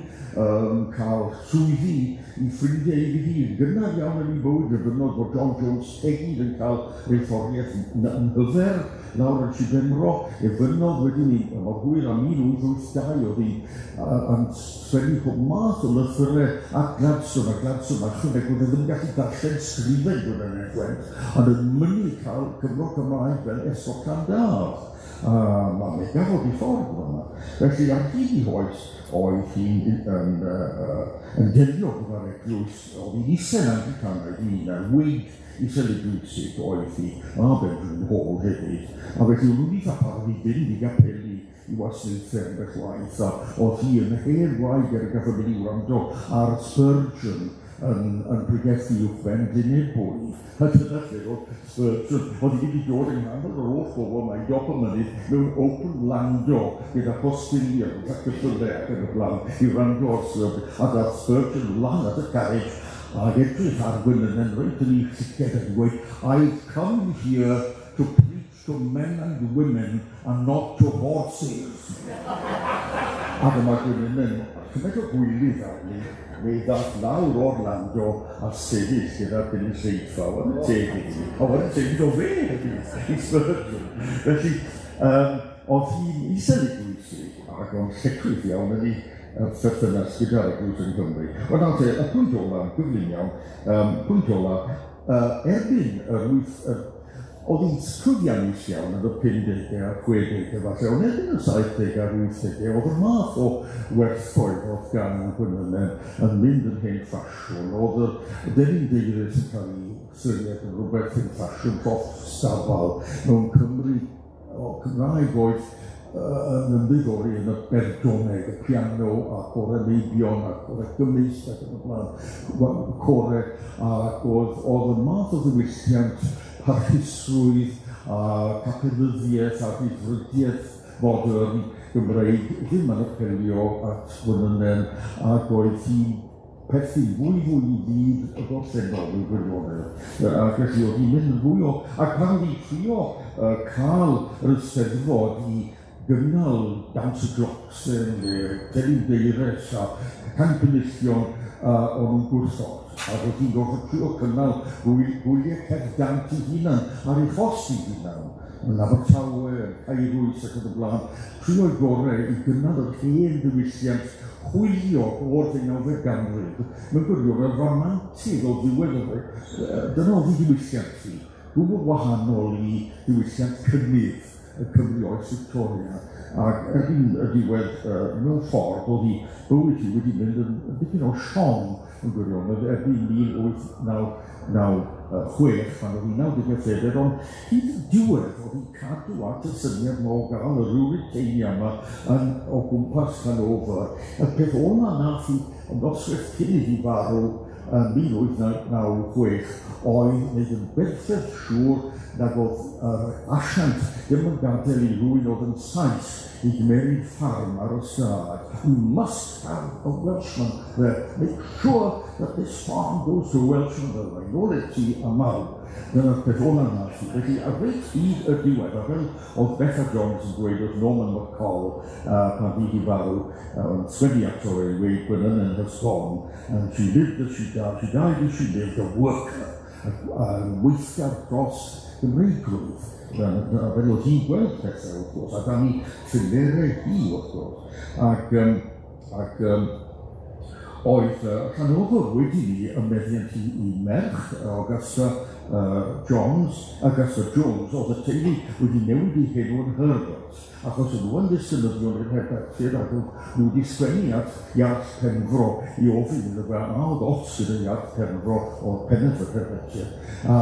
cael swyddi i ffrindiau i hun. Gynnar iawn yn ei bywyd yn fynod bod John Jones Tegid yn cael reifforiaeth yn hyfer lawr yn Sibemro, fynod wedi ni, mor hwyr am 1882 oedd hi'n sgwennu pob math o lythyrau a Gladstone, achwyneg oedd ddim yn gallu darllen sgrifen Gwynllan Gwent, ond yn mynd cael cyfnod Cymraeg fel esgol Llandaf. Mae'n gafodd i ffordd yma. Felly ar hyd i hoes, oedd hi'n delio gyda'r eglwys, oedd hi'n isen Anglicanaidd un, Whig iselibwysig oedd hi, a Benjamin Hall hefyd. A felly o'n nhw'n eitha parod i fynd i gapeli i wasanaethau yn beth waith, a oedd hi yn hen wraig gafodd ei wrando ar Spurgeon yn pregethu uwchben Dinebwy. A dyna lle oedd Spurgeon, oedd hi wedi dod yng nghanol yr holl bobl yma i dop y mynydd mewn open lando gyda postilion ac y ffyddau ac yn y blaen i wrando o'r Spurgeon. A dath Spurgeon lan at y carriage ac edrych ar Gwynllan reit yn ei siced yn gweud, I've come here to preach to men and women and not to horses. A dyma Gwynllan, cymaint o gwylydd arni, fe ddath lawr o'r lando a sefyll gyda'r gynulleidfa, oedd yn teg i ni, a oedd yn teg o fe i Spurgeon. Felly, oedd hi'n iselibwysig ac o'n llecwydd iawn yn ei perthynas gyda'r eglwys yn Nghymru. Ond nawr y pwynt ola, gyflym iawn, pwynt ola, erbyn yr wyth, oedd hi'n llwyddiannus iawn yn y 50au a 60au falle, ond erbyn y 70au a'r 80au, oedd y math o werthoedd oedd gan Gwynllan yn mynd yn hen ffasiwn, oedd y delyn deiris yn cael ei syniad yn rhywbeth yn ffasiwn proff stafal mewn Cymru, o Cymraeg oedd yn ymddiddori yn y berdoneg, y piano a chore meibion a chore gymysg ac yn y blaen, chore, ac oedd y math o ddiwylliant parchusrwydd a capelyddiaeth a difrydiaeth modern Gymreig ddim yn apelio at Gwynllan ac oedd hi'n perthyn fwy i fyd y gorffennol yn gwirionedd. Ac felly oedd hi'n mynd yn fwy o, ac pan oedd hi'n trio cael yr Eisteddfod i gynnal Dawns y Glocksen, Delyn Deires a Campynillion o'n nhw'n gwrthod. Ac oedd hi'n gorfod trio cynnal gwyliau cerddant i hunan ar ei ffos i hunan. yn Abertawe, Caerwys ac yn y blaen, tri o'i gorau i gynnal yr hen ddiwylliant hwyliog o'r 19ef ganrif. Mae'n gwiriwr y romantig o ddiwedd o fe. Dyna oedd ei ddiwylliant chi. Gwbl wahanol i ddiwylliant cynnydd y Cymru oes Victoria. Ac erbyn y diwedd mewn ffordd oedd hi bywyd hi wedi mynd yn dipyn o siom yn gwiriwr. Erbyn 1896 pan oedd hi'n 97, ond hyd y diwedd oedd hi'n cadw at y syniad yma o gael y Ruritania yma o gwmpas Llanofer. Y peth o'na nath hi yn noswaith cyn iddi farw yn 1896 oedd wneud yn berffaith siŵr nag oedd asiant ddim yn gadael i rywun oedd yn Saes i gymeriad ffarm ar y stad. We must have a Welshman there. Make sure that this farm goes to a Welshman there. Nôl et ti a maw. Dyna'r peth o'na nath hi. Felly, a reit hyd y diwedd, a fel oedd Betha Jones yn dweud oedd Norman McCall pan fi di farw, yn sgwennu ato ei dweud Gwenynen has gone, and she lived as she died. She died as she lived, a worker. Weithgar dros Gymreigrwydd. Fel oedd hi'n gweld pethau, wrth gwrs, a da ni ffilderau hi, wrth gwrs. Ac oedd Llanofer wedi ni ymeddiant i merch Augusta Jones, oedd y teulu wedi newid i henw yn Herbert, achos nhw yn ddisgynyddion i'r Herberthyr, ac nhw wedi sgwennu at Iarth Penfro i ofyn iddo fe, a oedd os gyda Iarth Penfro o Peneth y Herberthyr, a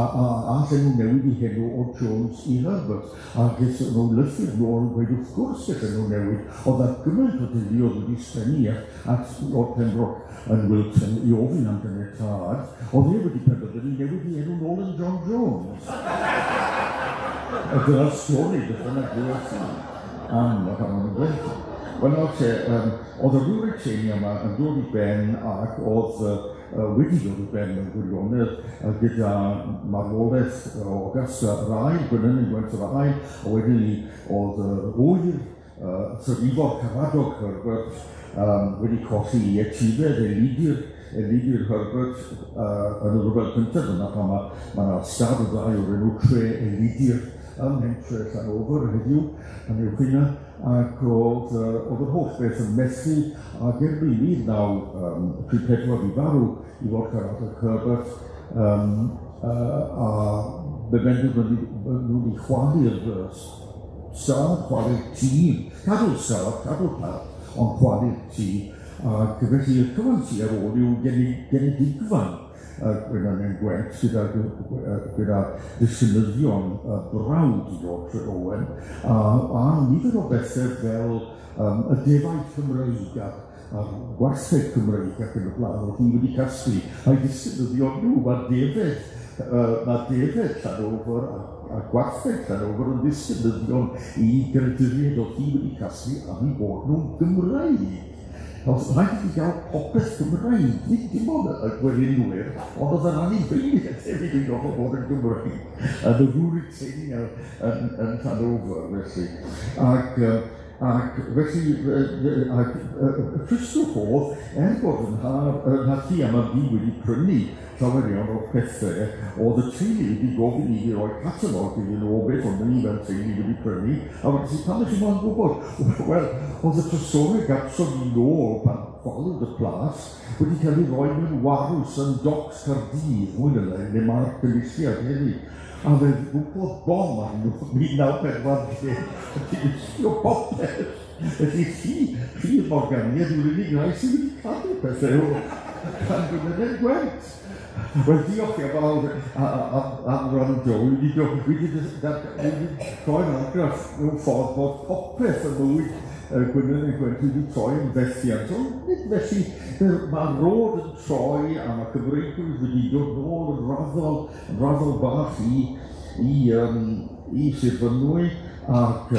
lle nhw newid i henw o Jones i Herbert, a ges nhw lythyr nhw yn gweud wrth gwrs gyda nhw newid, oedd ar gymaint o deulu oedd wedi sgwennu at Lord Pembroke yn Wilton i ofyn am gynnydd oedd e wedi penderfynu newid i enw nôl yn John Jones. Dyna'r stori, dyna'r gwrs am y pan o'n Gwent. Wel nawr te, oedd y Ruritania yma yn dod i ben ac oedd wedi dod i ben mewn gwirionedd gyda marwolaeth o Augusta yr ail, Gwenynen Gwent yr ail, a wedyn ni oedd hwyr, Sir Ifor Caradog Herbert, wedi colli i etifedd Elidir Herbert yn y rhyfel cyntaf yna pan mae'na stad o ddau o'r enw Tre Elidir ym Mhentre Llanofer heddiw yn uwch yna, ac oedd yr holl beth yn methu, ac erbyn 1934 i farw i fod Caradog Herbert, a befendir nhw wedi chwalu'r stad, chwalu'r tîm, cadw'r stad, cadw'r parc, ond chwalu'r tŷ, ac felly y cyfansi ar ôl yw genedigfan Gwenynen Gwent gyda ddisgynyddion brawd i ddod Tre Owen, a nifer o bethau fel y defaid Cymreig a'r gwartheg Cymreig ac yn y blaen, oedd nhw wedi casglu a'i ddisgynyddion nhw, mae defed Llanofer a gwartheg Llanofer yn ddisgynyddion i greaduriaid oedd hi wedi casglu am ei bod nhw'n Gymreig. Os rhaid i gael popeth Gymreig, dim ond y gwerinwyr, ond oedd yn annibyniaeth hefyd yn gofod bod yn Gymreig, yn y Ruritania yn Llanofer, felly. Ac felly, Crystal Hall, bod yn hati am y fi wedi prynu llawerion o'r pethau, oedd y teulu wedi gofyn i fi roi catalog iddyn nhw o beth ond ni fel teulu wedi prynu, a wedi pan ydych chi'n mo'n gwybod? Wel, oedd y trysorau gapsod i nôl pan chwalwyd y plas wedi cael ei roi mewn warws yn docs Cardydd, le mae'r gynulliad hefyd. A fe gwybod bom am nhw, 1940, wedi ysgio popeth. Felly chi Morganiad yw'r unig rai sydd wedi cadw pethau o pan Gwenynen Gwent. Wel, diolch i am rando, wedi troi'n argraff mewn ffordd bod popeth yn mywyd Gwenynen Gwent wedi troi yn fethiant. Ond felly, mae rôd yn troi a mae Cymreigwyr wedi dod nôl yn raddol bach i Sir Fynwy ac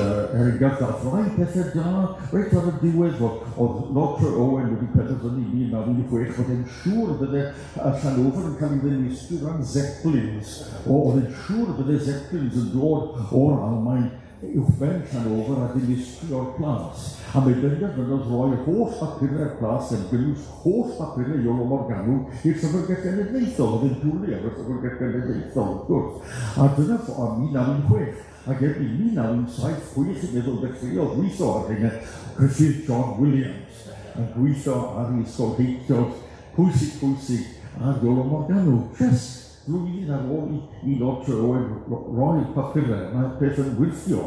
gath rai pethau da. Reit ar y diwedd oedd Lord Tre Owen wedi penderfynu 1916 fod e'n siŵr bydde Llanofer yn cael ei ddinistrio ran Zeppelins. Oedd e'n siŵr bydde Zeppelins yn dod o'r Almaen uwchben Llanofer a dinistrio'r plas. A mae benderfynodd roi holl bapurau'r plas yn gynnwys holl bapurau Iolo Morgannwg i'r Llyfrgell Genedlaethol, oedd yn dwlu ar y Llyfrgell Genedlaethol, wrth gwrs. A dyna ffordd 1916. ac erbyn 1976 yn meddwl dechreuodd gweithio ar hynny Griffith John Williams yn gweithio ar ei ysgolheictod pwysig ar Iolo Morganw. Just blwyddyn ar ôl i lot o roi papurau, mae'r peth yn gweithio.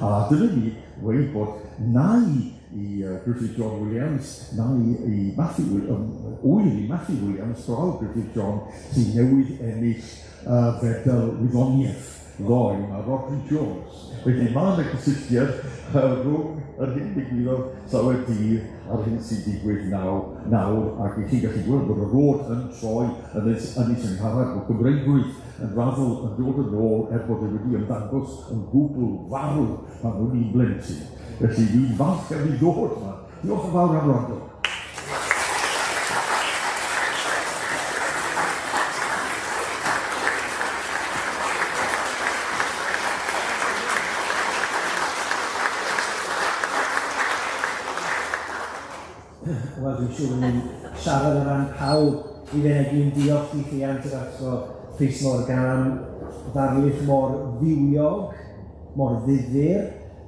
A dyna ni dweud bod nai i Griffith John Williams, nai i Matthew Williams, brawd Griffith John, sy'n newydd ennill fedal wyddoniaeth ddoi, mae Rodney Jones. Felly mae yna cysylltiad rhwng yr hyn digwyddodd llawer dydd a'r hyn sy'n digwydd nawr, ac i chi'n gallu gweld bod y rôd yn troi yn ei syngharad o Gymreigwydd yn raddol yn dod yn ôl bod e wedi ymddangos yn gwbl farw pan nhw'n un blentyn. Felly ni'n falch am ei ddod yma. Diolch yn fawr am wrando. Wel, dwi'n siŵr yn siarad o ran pawb i fenegyn diolch i chi am yr athro Prys Morgan am ddarlith mor ddiwiog, mor ddifyr,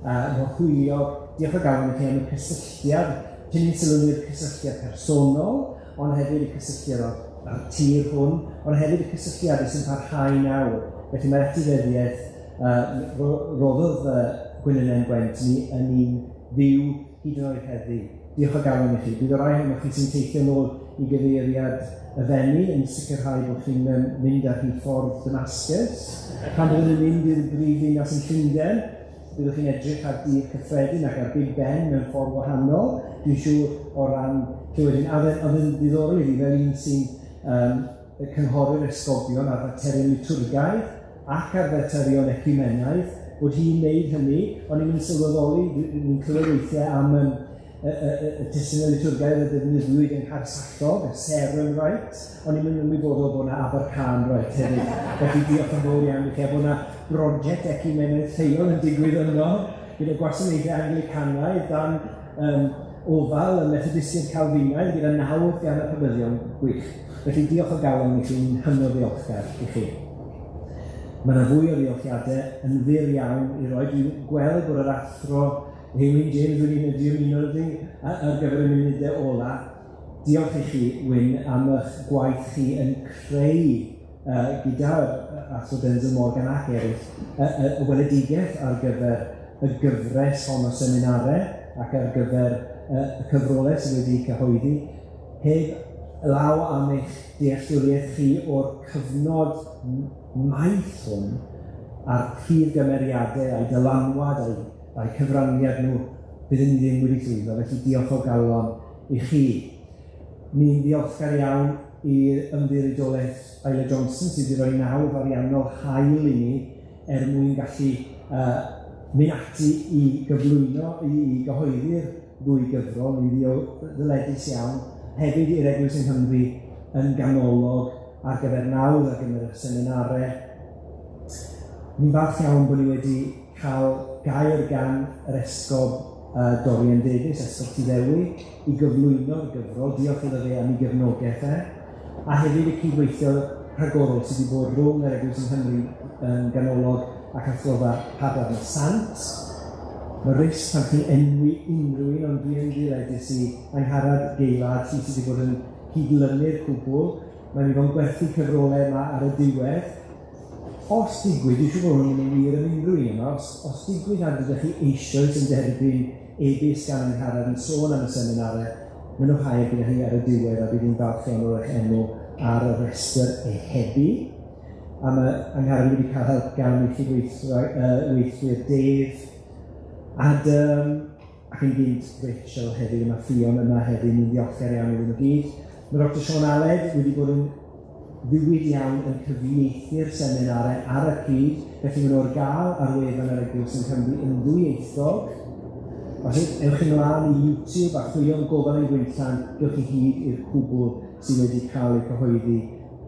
mor hwyliog. Diolch o galon i chi am y cysylltiad. Ti'n ni'n sylw i'r cysylltiad personol, ond hefyd y cysylltiad o'r tir hwn, ond hefyd y cysylltiad sy'n parhau nawr. Felly mae'r etifeddiaeth roddodd Gwenynen Gwent ni yn un ddiw hyd yn oed heddi. Diolch o galon i chi. Bydd o rai hyn o chi sy'n teithio nôl i gyfeiriad y fenni yn sicrhau bod chi'n mynd ar hyd ffordd Damascus. Pan byddwn yn mynd i'r brifddinas yn Llundain, byddwch chi'n edrych ar dir cyffredin ac ar Big Ben mewn ffordd wahanol. Dwi'n siŵr o ran clywed hyn. Oedd yn ddiddorol i fi fel un sy'n cynghorwyr esgobion ar faterion liturgaidd ac ar faterion ecumenaidd, bod hi'n neud hynny, ond ni'n sylweddoli, ni'n clywed weithiau am y testun y liturgaidd y defnyddiwyd yn Carsallog, y Serwyn Right, ond ni'n ymwybodol bod yna Abercan Right hefyd. Felly diolch yn fawr iawn i chi, a bod yna brosiect ecumenydd lleol yn digwydd yno, gyda gwasanaethau Anglicanaidd dan ofal y Methodistiaid Calfinaidd gyda 9 gan y pabyddion gwych. Felly diolch o galon i chi'n hynod ddiolchgar i chi. Mae yna fwy o ddiolchiadau yn fyr iawn i roi. Dwi'n gweld bod yr athro Hewyn James wedi ymuno ar gyfer y munudau ola. Diolch i chi, Wyn, am eich gwaith chi yn creu gyda'r athro Denzel Morgan ac eraill y weledigaeth ar gyfer y gyfres hon o seminarau ac ar gyfer y cyfrolau sydd wedi cyhoeddi, heb law am eich dealltwriaeth chi o'r cyfnod maith hwn a'r prif gymeriadau a'i dylanwad a'i cyfraniad nhw byddwn ni ddim wedi llwyddo, felly diolch o galon i chi. Ni'n ddiolchgar iawn i'r ymddiriedolaeth Eile Johnson sydd wedi rhoi nawdd ariannol hael i ni mwyn gallu mynd ati i gyflwyno, i gyhoeddi'r ddwy gyfrol, ni ddyledus iawn, hefyd i'r Eglwys yng Nghymru yn ganolog ar gyfer nawdd ar gyfer y seminarau. Ni'n falch iawn bod ni wedi cael gair gan yr esgob Dorian Davies, esgob Tiddewi, i gyflwyno'r gyfrol. Diolch iddo fe am ei gefnogaeth a hefyd y cydweithio rhagorol sydd wedi bod rhwng yr Eglwys yng Nghymru yn ganolog ac athrofa Padar y Sant. Mae risg pan chi'n enwi unrhyw un, ond dwi'n ddiledus i Angharad Geilad, sydd wedi bod yn cydlynu'r cwbl. Mae'n mynd o'n gwerthu cyfrolau yma ar y diwedd. Os digwydd, dwi'n siŵr bod hwn yn wir yn unrhyw un yma, os digwydd nad ydych chi eisoes yn derbyn e-bus gan Angharad yn sôn am y seminarau, mynwch hael gyda chi ar y diwedd a bydd hi'n falch iawn o'r eich enw ar y restr ehebu. A mae Angharad wedi cael help gan i chi weithwyr Dave, Adam, ac yn gyd Rachel hefyd, yma Fion yma hefyd, ni'n ddiolchgar iawn iddyn nhw gyd. Mae Dr Siôn Aled wedi bod yn ddiwyd iawn yn cyfieithu'r seminarau ar y cyd, felly maen nhw ar gael ar wefan yr Eglwys yng Nghymru yn ddwyieithog. Felly, ewch yn ymlaen i YouTube a chwilio'n gofal yn Gwynllan, gewch chi hyd i'r cwbl sydd wedi cael eu cyhoeddi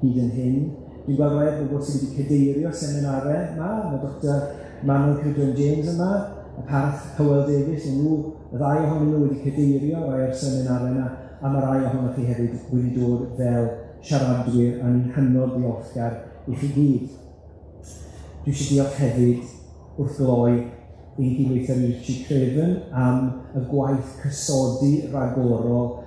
hyd yn hyn. Dwi'n gweld rhaid bod sydd wedi cadeirio seminarau yma, mae Dr Manon Cridwen James yma, a Parth Hywel Davies, nhw, y ddau ohonyn nhw wedi cadeirio rai o'r seminarau yma, a mae rai ohonoch chi hefyd wedi dod fel siaradwyr a ni'n hynod ddiolchgar i chi gyd. Dwi eisiau diolch hefyd wrth gloi ein cydweithio Richie Craven am y gwaith cysodi ragorol,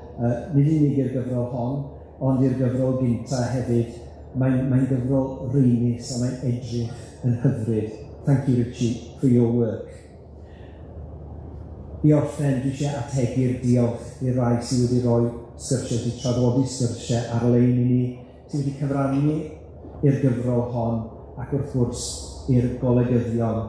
nid unig i'r gyfrol hon, ond i'r gyfrol gynta hefyd. Mae'n gyfrol reidus a mae'n edrych yn hyfryd. Thank you, Richie, for your work. I orffen, dwi eisiau ategu'r diolch i'r rai sydd wedi rhoi sgyrsiau, wedi traddodi sgyrsiau ar-lein i ni, sydd wedi cyfrannu i'r gyfrol hon ac wrth gwrs i'r golygyddion.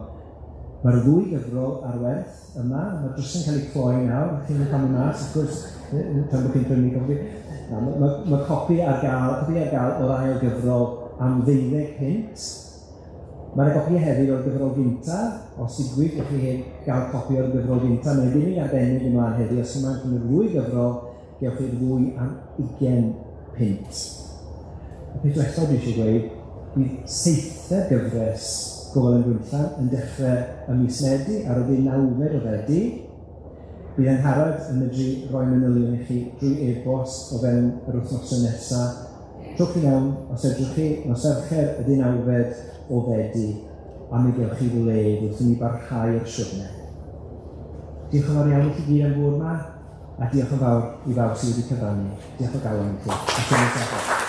Mae'r ddwy gyfrol ar werth yma, mae'r drws yn cael ei cloi nawr, chi'n cael ei mas, wrth gwrs, tan bod chi'n prynu copi. Mae copi ar gael o'r ail gyfrol am 20 Mae'r copi hefyd o'r gyfrol gyntaf, os digwydd ych chi gael copi o'r gyfrol gyntaf, mae'n ddim i arbennig ymlaen heddi, os yma'n cyn y ddwy gyfrol, gewch chi'r ddwy am 20 Y peth diwethaf dwi eisiau gweud, bydd 7 gyfres Gofal yn Gwynllan yn dechrau ym mis Medi ar y 19 o Fedi. Bydd Angharad yn medru rhoi manylion i chi drwy e-bost o fewn yr wythnosau nesaf. Trwch chi mewn, os edrych chi, nos Fercher y 19 o Fedi, a mi gewch chi wledd wrth i ni barhau'r siwrne. Diolch yn fawr iawn i chi gyd am fwrdd yma, a diolch yn fawr i bawb sydd wedi cyfrannu. Diolch o galon i chi.